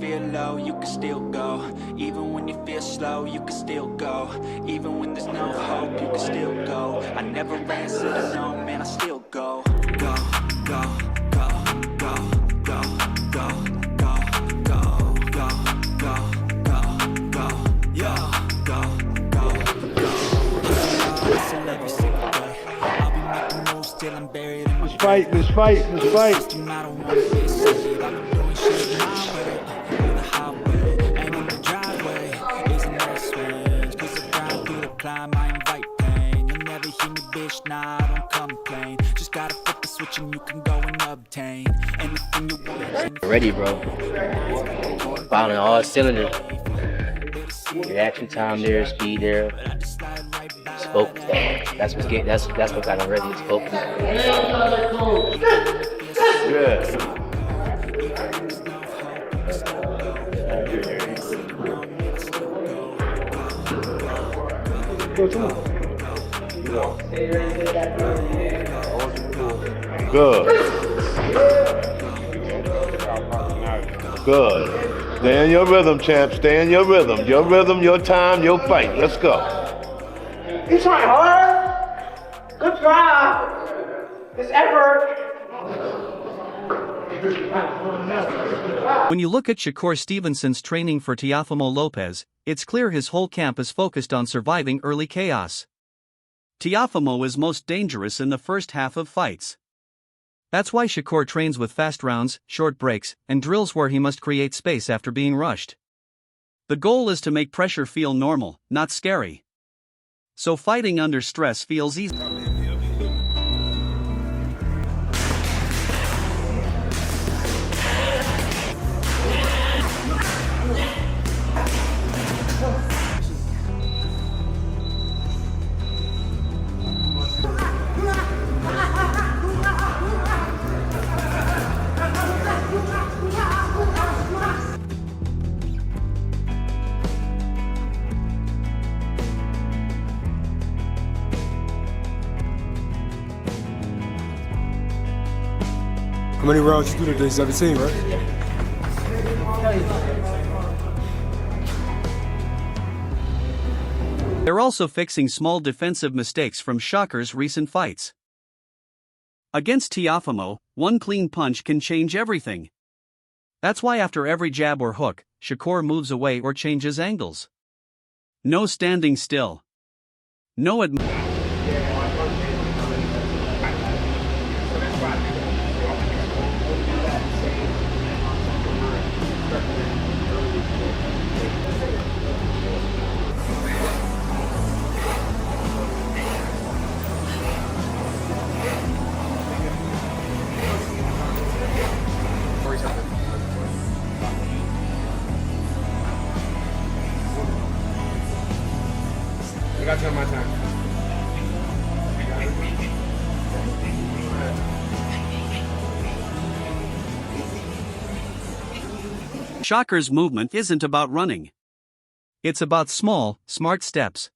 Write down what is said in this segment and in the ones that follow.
feel low, you can still go. Even when you feel slow, you can still go. Even when there's no hope, you can still go. I never answer to no, man, I still go. Go, go, go, go, go, go, go, go, go, go, go, go, yeah, go, go, go. Hustle every single day. I'll be making moves till I'm buried in my Let's fight. I don't wanna be saved. I've been doing shit my way, through the highway, and in the driveway is an S-range. 'Cause I grind through the climb, I invite pain. You'll never hear me, bitch, nah, I don't complain. Just gotta flip the switch and you can go and obtain anything you want. Ready, bro. Firing all cylinders. Reaction time there, speed there. It's focus. That's what got him ready. It's focus. Good. Good. Good. Stay in your rhythm, champ. Stay in your rhythm. Your rhythm, your time, your fight. Let's go. You trying hard? Good job. It's effort. When you look at Shakur Stevenson's training for Teofimo Lopez, it's clear his whole camp is focused on surviving early chaos. Teofimo is most dangerous in the first half of fights. That's why Shakur trains with fast rounds, short breaks, and drills where he must create space after being rushed. The goal is to make pressure feel normal, not scary. So fighting under stress feels easy. How many rounds you do today? 17, right? They're also fixing small defensive mistakes from Shakur's recent fights. Against Teofimo, one clean punch can change everything. That's why after every jab or hook, Shakur moves away or changes angles. No standing still. No I got you on my time. Shakur's movement isn't about running. It's about small, smart steps.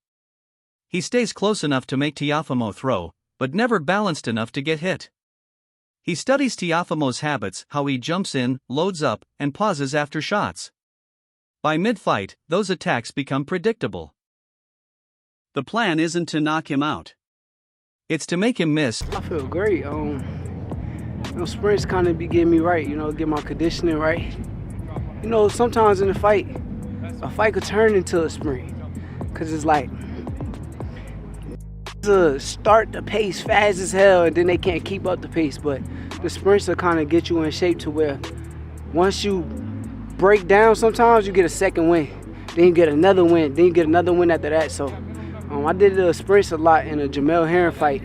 He stays close enough to make Teofimo throw, but never balanced enough to get hit. He studies Teofimo's habits, how he jumps in, loads up, and pauses after shots. By mid-fight, those attacks become predictable. The plan isn't to knock him out. It's to make him miss. I feel great. Sprints kind of be getting me right, get my conditioning right. Sometimes in a fight could turn into a sprint. Cause it's like, to start the pace fast as hell and then they can't keep up the pace, but the sprints will kind of get you in shape to where once you break down, sometimes you get a second win, then you get another win, then you get another win after that. So I did the sprints a lot in a Jamel Herring fight.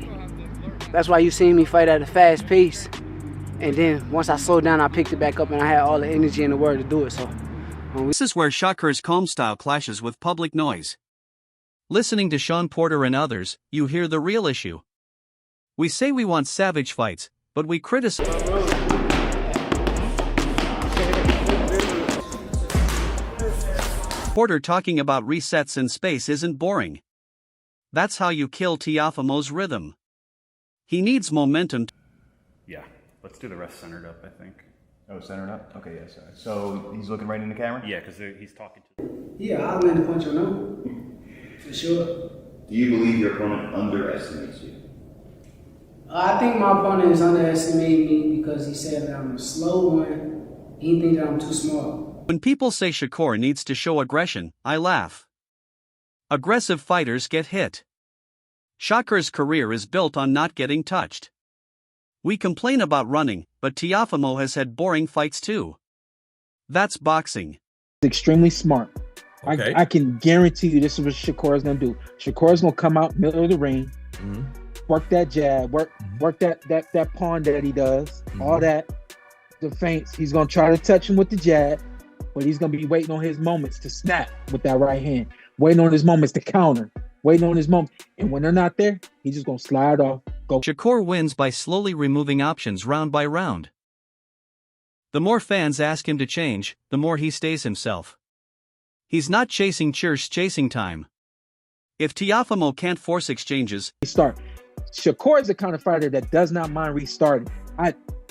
That's why you seen me fight at a fast pace. And then once I slowed down, I picked it back up and I had all the energy in the world to do it. So this is where Shakur's calm style clashes with public noise. Listening to Sean Porter and others, you hear the real issue. We say we want savage fights, but we criticize. Porter talking about resets and space isn't boring. That's how you kill Teofimo's rhythm. He needs momentum. Yeah, let's do the rest centered up, I think. Oh, centered up? Okay, yeah, sorry. So he's looking right in the camera? Yeah, because he's talking to. Yeah, I'll land a punch on him. For sure. Do you believe your opponent underestimates you? I think my opponent is underestimating me because he said that I'm a slow one. He thinks that I'm too small. When people say Shakur needs to show aggression, I laugh. Aggressive fighters get hit. Shakur's career is built on not getting touched. We complain about running, but Teofimo has had boring fights too. That's boxing. Extremely smart. Okay. I can guarantee you this is what Shakur is going to do. Shakur is going to come out middle of the ring, work that jab, work that pawn that he does, all that, the feints. He's going to try to touch him with the jab, but he's going to be waiting on his moments to snap with that right hand, waiting on his moments to counter, waiting on his moments. And when they're not there, he's just going to slide off. Go. Shakur wins by slowly removing options round by round. The more fans ask him to change, the more he stays himself. He's not chasing cheers, chasing time. If Teofimo can't force exchanges, Restart. Shakur is the kind of fighter that does not mind restarting.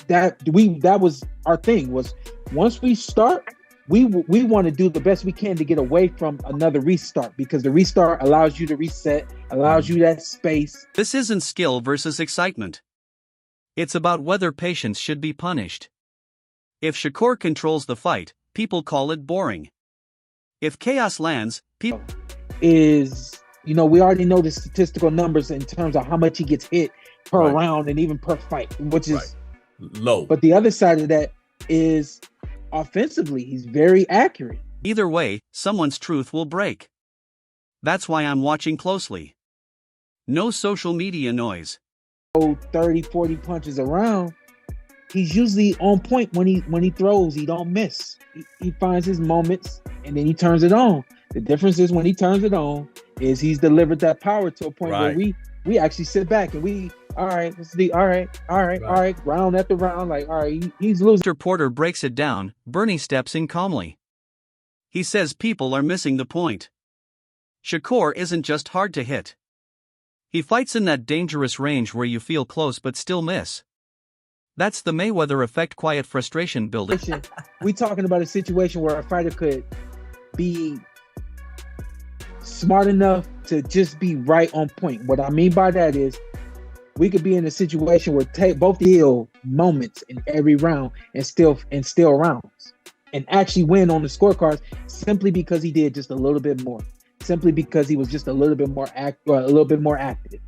That was our thing, was once we start, we want to do the best we can to get away from another restart, because the restart allows you to reset, allows you that space. this isn't skill versus excitement. It's about whether patience should be punished. If Shakur controls the fight, people call it boring. If chaos lands, people Is, we already know the statistical numbers in terms of how much he gets hit per Right. round and even per fight, which is Right. Low. But the other side of that is offensively, he's very accurate. Either way, someone's truth will break. That's why I'm watching closely. No social media noise. 30, 40 punches around. He's usually on point when he throws. He don't miss. He finds his moments and then he turns it on. The difference is when he turns it on is he's delivered that power to a point where we actually sit back and all right, round after round, like, all right, he's losing. After Porter breaks it down, Bernie steps in calmly. He says people are missing the point. Shakur isn't just hard to hit. He fights in that dangerous range where you feel close but still miss. That's the Mayweather effect, quiet frustration building. We talking about a situation where a fighter could be smart enough to just be right on point. What I mean by that is we could be in a situation where both deal moments in every round and still rounds and actually win on the scorecards simply because he did just a little bit more, simply because he was just a little bit more active.